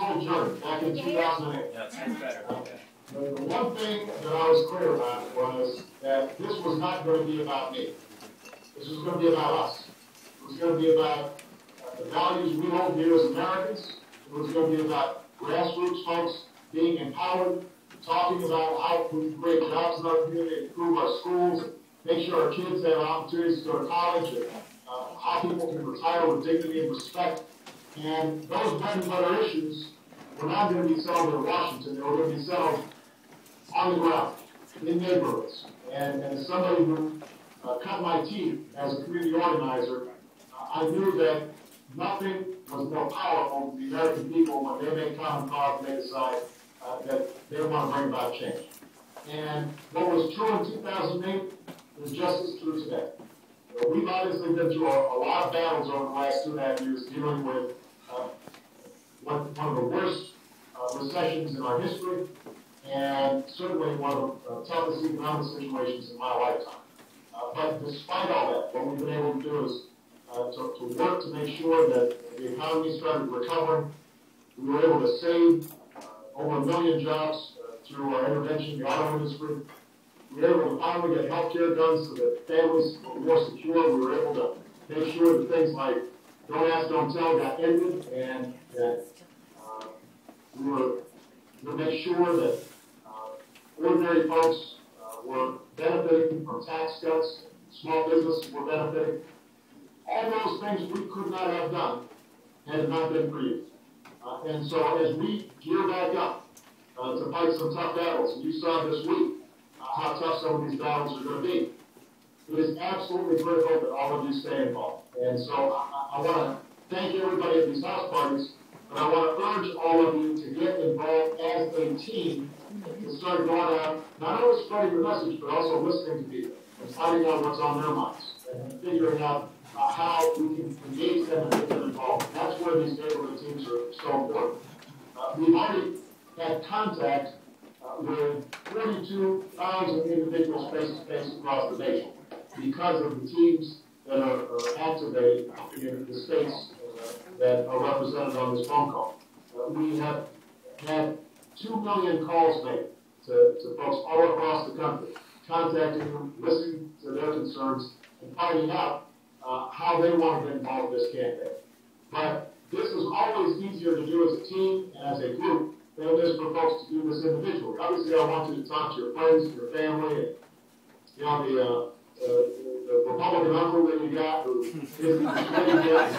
whole journey back in 2008. Yeah, that's better. The one thing that I was clear about was that this was not going to be about me. This was going to be about us. It was going to be about the values we hold here as Americans. It was going to be about grassroots folks being empowered, talking about how we can create jobs in our community, improve our schools, make sure our kids have opportunities to go to college, and how people can retire with dignity and respect. And those bread and butter issues were not going to be settled in Washington. They were going to be settled on the ground, in neighborhoods. And as somebody who cut my teeth as a community organizer, I knew that nothing was more powerful than the American people when they make common cause and they decide that they want to bring about change. And what was true in 2008 is just as true today. We've obviously been through a lot of battles over the last 2.5 years dealing with one of the worst recessions in our history, and certainly one of the toughest economic situations in my lifetime. But despite all that, what we've been able to do is to work to make sure that the economy started recovering. We were able to save over 1 million jobs through our intervention in the auto industry. We were able to finally get health care done so that families were more secure. We were able to make sure that things like don't ask, don't tell got ended, and that we were to make sure that ordinary folks were benefiting from tax cuts, small businesses were benefiting. All those things we could not have done had it not been for you. And so as we gear back up to fight some tough battles, and you saw this week how tough some of these battles are going to be, it is absolutely critical that all of you stay involved. And so I want to thank everybody at these house parties, but I want to urge all of you to get involved as a team and start going out, not only spreading the message, but also listening to people and finding out what's on their minds and figuring out how we can engage them and get them involved. That's where these neighborhood teams are so important. We've already had contact with 42,000 individuals face-to-face across the nation because of the teams that are activated in the states that are represented on this phone call. We have had 2 million calls made to folks all across the country, contacting them, listening to their concerns, and finding out how they want to get involved with this campaign. But this is always easier to do as a team and as a group than it is for folks to do this individually. Obviously, I want you to talk to your friends, your family, and the Republican uncle that you got who isn't persuaded yet.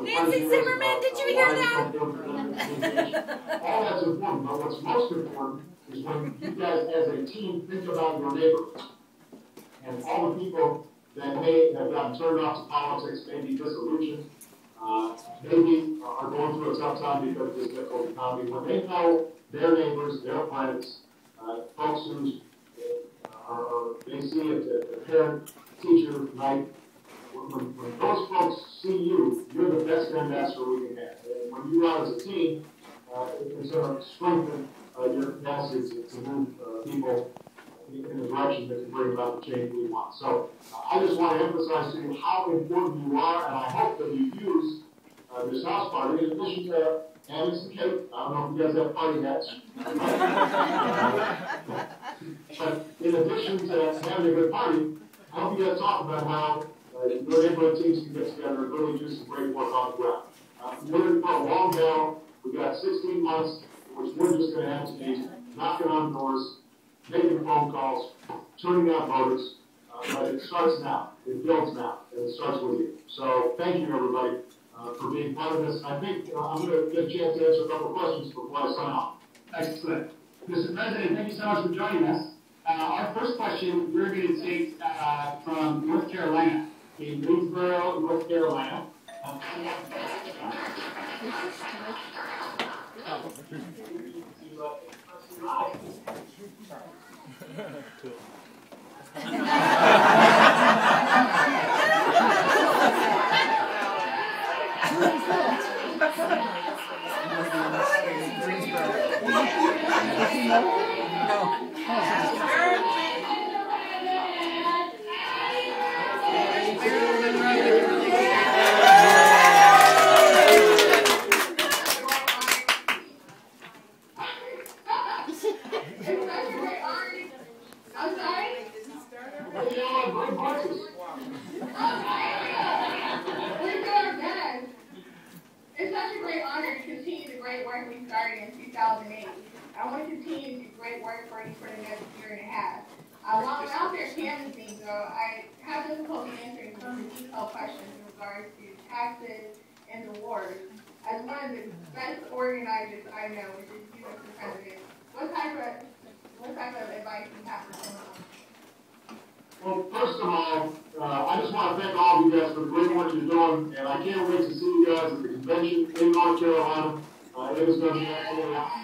Nancy Zimmerman, did you hear that? All that's important, but what's most important is when you guys as a team think about your neighborhoods and all the people that may have gotten turned off to politics, maybe disillusioned, maybe are going through a tough time because of this difficult economy. When they know their neighbors, their friends, folks who they see at the parent-teacher night, when those folks see you, you're the best ambassador we can have. And when you run as a team, it's going to strengthen your capacity to move people in a direction that can bring about the change we want. So I just want to emphasize to you how important you are, and I hope that you use this house party in addition to having some cake. I don't know if you guys have party hats. But in addition to having a good party, I hope you guys talk about how your neighborhood teams can get together and really do some great work on the ground. We're in for a long haul. We've got 16 months, which we're just going to have to be knocking on doors, making phone calls, turning out voters, but it starts now. It builds now, and it starts with you. So thank you, everybody, for being part of this. I think I'm going to get a chance to answer a couple of questions before I sign off. Excellent. Mr. President, thank you so much for joining us. Our first question we're going to take from North Carolina, in Greensboro, North Carolina. Maybe y'all have great voices. We're doing best. It's such a great honor to continue the great work we started in 2008. I want to continue to do great work for you for the next year and a half. While I'm out there canvassing, though, I have difficulty answering some of the detailed questions in regards to taxes and the wars. As one of the best organizers I know, which is you as the president, what type of advice do you have for someone? Well, first of all, I just want to thank all of you guys for the great work you're doing, and I can't wait to see you guys at the convention in North Carolina. It is going to be absolutely awesome.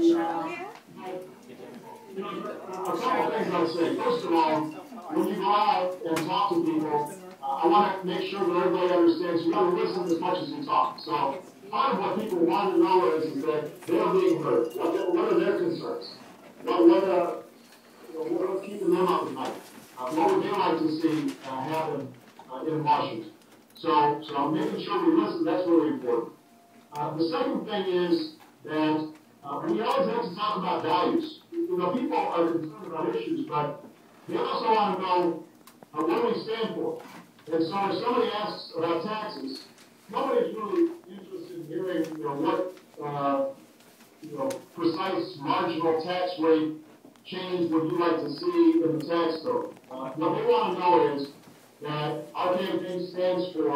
You know, a couple of things I'd say. First of all, when you go out and talk to people, I want to make sure that everybody understands you got to listen as much as you talk. So part of what people want to know is that they're being heard. What are their concerns? What's keeping them up at night? What would they like to see happen in Washington? So making sure we listen, that's really important. The second thing is that we always have to talk about values. You know, people are concerned about issues, but they also want to know what do we stand for. And so if somebody asks about taxes, nobody's really interested in hearing, what precise marginal tax rate change would you like to see in the tax code. What they want to know is that our campaign stands for a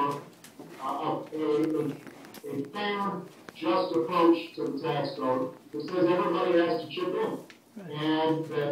fair, just approach to the tax code that says everybody has to chip in. And that